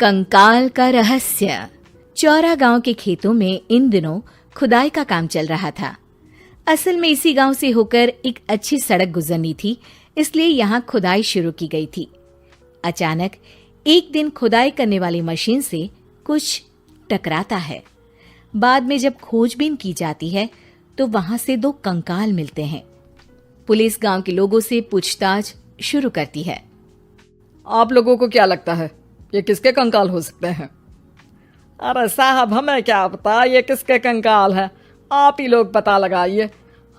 कंकाल का रहस्य। चौरा गांव के खेतों में इन दिनों खुदाई का काम चल रहा था। असल में इसी गांव से होकर एक अच्छी सड़क गुजरनी थी, इसलिए यहाँ खुदाई शुरू की गई थी। अचानक एक दिन खुदाई करने वाली मशीन से कुछ टकराता है। बाद में जब खोजबीन की जाती है तो वहां से 2 कंकाल मिलते हैं। पुलिस गांव के लोगों से पूछताछ शुरू करती है। आप लोगों को क्या लगता है ये किसके कंकाल हो सकते हैं? अरे साहब, हमें क्या पता ये किसके कंकाल है, आप ही लोग पता लगाइए।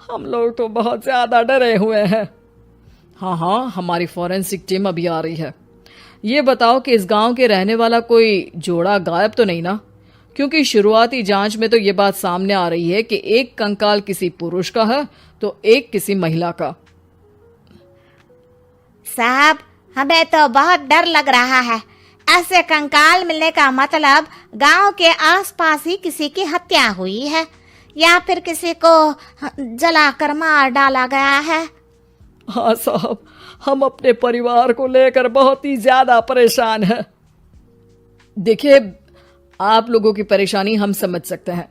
हम लोग तो बहुत ज्यादा डरे हुए हैं। हाँ, हमारी फॉरेंसिक टीम अभी आ रही है। ये बताओ कि इस गांव के रहने वाला कोई जोड़ा गायब तो नहीं ना? क्योंकि शुरुआती जांच में तो ये बात सामने आ रही है कि एक कंकाल किसी पुरुष का है तो एक किसी महिला का। साहब, हमें तो बहुत डर लग रहा है। ऐसे कंकाल मिलने का मतलब गांव के आसपास ही किसी की हत्या हुई है या फिर किसी को जलाकर मार डाला गया है। हाँ साहब, हम अपने परिवार को लेकर बहुत ही ज्यादा परेशान हैं। देखिए, आप लोगों की परेशानी हम समझ सकते हैं,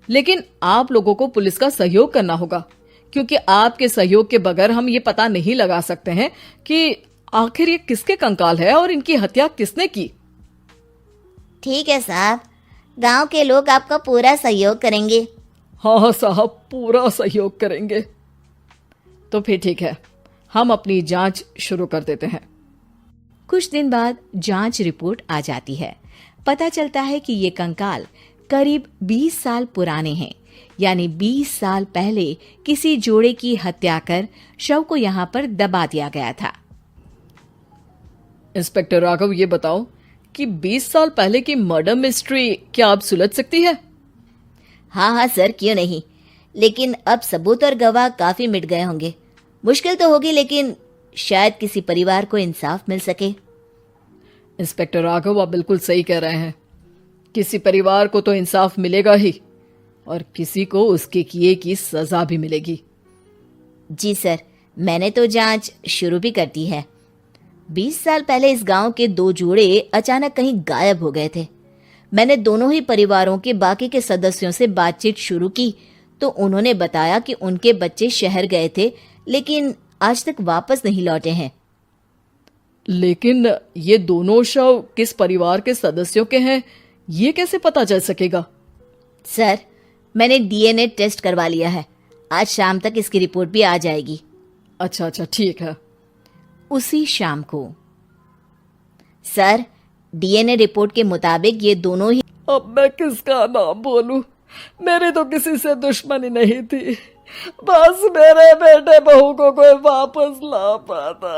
लेकिन आप लोगों को पुलिस का सहयोग करना होगा, क्योंकि आपके सहयोग के बगैर हम ये पता नहीं लगा सकते हैं कि आखिर ये किसके कंकाल है और इनकी हत्या किसने की। ठीक है साहब, गांव के लोग आपका पूरा सहयोग करेंगे। हाँ साहब, पूरा सहयोग करेंगे। तो फिर ठीक है, हम अपनी जांच शुरू कर देते हैं। कुछ दिन बाद जांच रिपोर्ट आ जाती है। पता चलता है कि ये कंकाल करीब 20 साल पुराने हैं, यानी 20 साल पहले किसी जोड़े की हत्या कर शव को यहाँ पर दबा दिया गया था। इंस्पेक्टर राघव, ये बताओ कि 20 साल पहले की मर्डर मिस्ट्री क्या आप सुलझ सकती है? हाँ सर, क्यों नहीं। लेकिन अब सबूत और गवाह काफी मिट गए होंगे। मुश्किल तो होगी, लेकिन शायद किसी परिवार को इंसाफ मिल सके। इंस्पेक्टर राघव, आप बिल्कुल सही कह रहे हैं। किसी परिवार को तो इंसाफ मिलेगा ही और किसी को उसके किए की सजा भी मिलेगी। जी सर, मैंने तो जांच शुरू भी कर दी है। 20 साल पहले इस गांव के 2 जोड़े अचानक कहीं गायब हो गए थे। मैंने दोनों ही परिवारों के बाकी के सदस्यों से बातचीत शुरू की तो उन्होंने बताया कि उनके बच्चे शहर गए थे, लेकिन आज तक वापस नहीं लौटे हैं। लेकिन ये दोनों शव किस परिवार के सदस्यों के हैं, ये कैसे पता चल सकेगा? सर, मैंने डीएनए टेस्ट करवा लिया है। आज शाम तक इसकी रिपोर्ट भी आ जाएगी। अच्छा, ठीक है। उसी शाम को सर, डीएनए रिपोर्ट के मुताबिक ये दोनों ही। अब मैं किसका नाम बोलूं? मेरी तो किसी से दुश्मनी नहीं थी, बस मेरे बेटे बहू को कोई वापस ला पाता।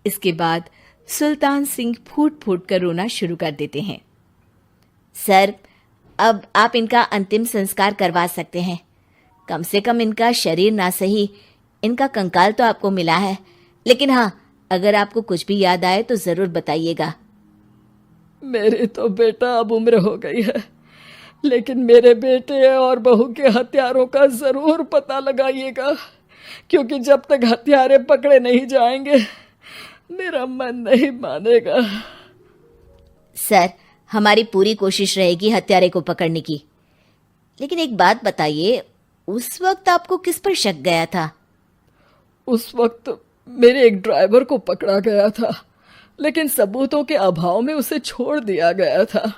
इसके बाद सुल्तान सिंह फूट फूट कर रोना शुरू कर देते हैं। सर, अब आप इनका अंतिम संस्कार करवा सकते हैं। कम से कम इनका शरीर ना सही, इनका कंकाल तो आपको मिला है। लेकिन हाँ, अगर आपको कुछ भी याद आए तो जरूर बताइएगा। मेरी तो बेटा अब उम्र हो गई है, लेकिन मेरे बेटे और बहू के हत्यारों का जरूर पता लगाइएगा, क्योंकि जब तक हत्यारे पकड़े नहीं जाएंगे मेरा मन नहीं मानेगा। सर, हमारी पूरी कोशिश रहेगी हत्यारे को पकड़ने की। लेकिन एक बात बताइए, उस वक्त आपको किस पर शक गया था? उस वक्त मेरे एक ड्राइवर को पकड़ा गया था, लेकिन सबूतों के अभाव में उसे छोड़ दिया गया था।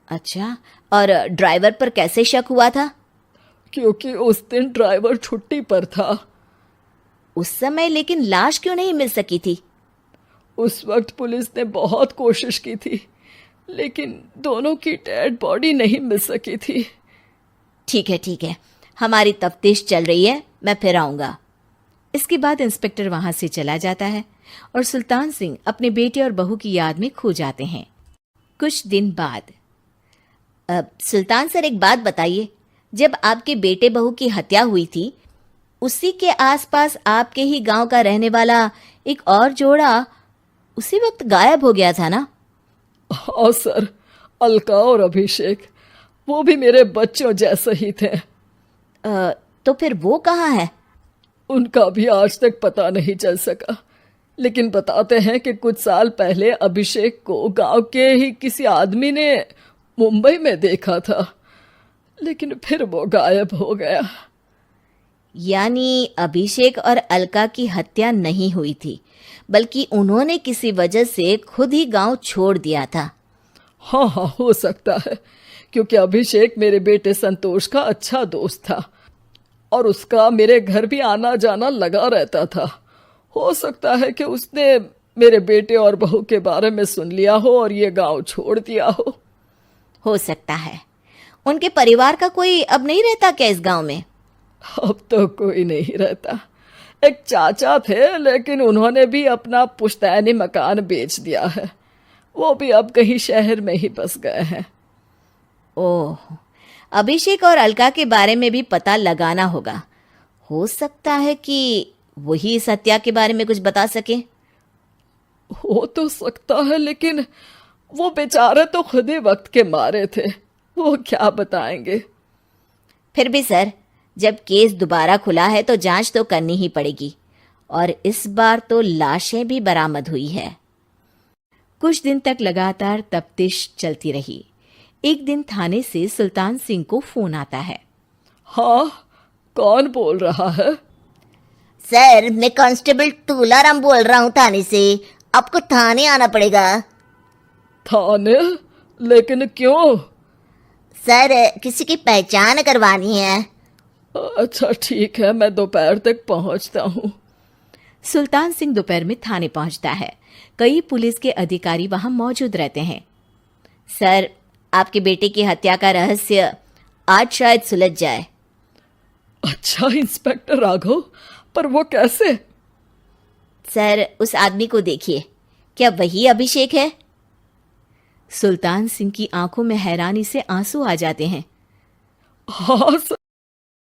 अच्छा, और ड्राइवर पर कैसे शक हुआ था? क्योंकि उस दिन ड्राइवर छुट्टी पर था। उस समय लेकिन लाश क्यों नहीं मिल सकी थी? उस वक्त पुलिस ने बहुत कोशिश की थी, लेकिन दोनों की डेड बॉडी नहीं मिल सकी थी। ठीक है, हमारी तफ्तीश चल रही है, मैं फिर आऊंगा। इसके बाद इंस्पेक्टर वहां से चला जाता है और सुल्तान सिंह अपने बेटे और बहू की याद में खो जाते हैं। कुछ दिन बाद सुल्तान सर, एक बात बताइए, जब आपके बेटे बहू की हत्या हुई थी, उसी के आसपास आपके ही गांव का रहने वाला एक और जोड़ा उसी वक्त गायब हो गया था ना? हाँ सर, अलका और अभिषेक, वो भी मेरे बच्चों जैसे ही थे। तो फिर वो कहाँ है? उनका भी आज तक पता नहीं चल सका। लेकिन बताते हैं कि कुछ साल पहले अभिषेक को गांव के ही किसी आदमी ने मुंबई में देखा था, लेकिन फिर वो गायब हो गया। यानी अभिषेक और अलका की हत्या नहीं हुई थी, बल्कि उन्होंने किसी वजह से खुद ही गांव छोड़ दिया था। हाँ हाँ, हो सकता है, क्योंकि अभिषेक मेरे बेटे संतोष का अच्छा दोस्त था और उसका मेरे घर भी आना जाना लगा रहता था। हो सकता है कि उसने मेरे बेटे और बहू के बारे में सुन लिया हो और ये गांव छोड़ दिया हो सकता है। उनके परिवार का कोई अब नहीं रहता क्या इस गांव में? अब तो कोई नहीं रहता। एक चाचा थे, लेकिन उन्होंने भी अपना पुश्तैनी मकान बेच दिया है। वो भी अब कहीं शहर में ही बस गए हैं। ओह, अभिषेक और अलका के बारे में भी पता लगाना होगा। हो सकता है कि वही इस हत्या के बारे में कुछ बता सके। हो तो सकता है, लेकिन वो बेचारे तो खुद ही वक्त के मारे थे, वो क्या बताएंगे। फिर भी सर, जब केस दोबारा खुला है तो जांच तो करनी ही पड़ेगी, और इस बार तो लाशें भी बरामद हुई है। कुछ दिन तक लगातार तफ्तीश चलती रही। एक दिन थाने से सुल्तान सिंह को फोन आता है। हाँ, कौन बोल रहा है? सर, मैं कांस्टेबल तुलाराम बोल रहा हूँ थाने से। आपको थाने आना पड़ेगा। थाने? लेकिन क्यों? सर, किसी की पहचान करवानी है। अच्छा ठीक है, मैं दोपहर तक पहुंचता हूँ। सुल्तान सिंह दोपहर में थाने पहुंचता है। कई पुलिस के अधिकारी वहां मौजूद रहते हैं। सर, आपके बेटे की हत्या का रहस्य आज शायद सुलझ जाए। अच्छा इंस्पेक्टर राघव, पर वो कैसे? सर, उस आदमी को देखिए, क्या वही अभिषेक है? सुल्तान सिंह की आंखों में हैरानी से आंसू आ जाते हैं। हाँ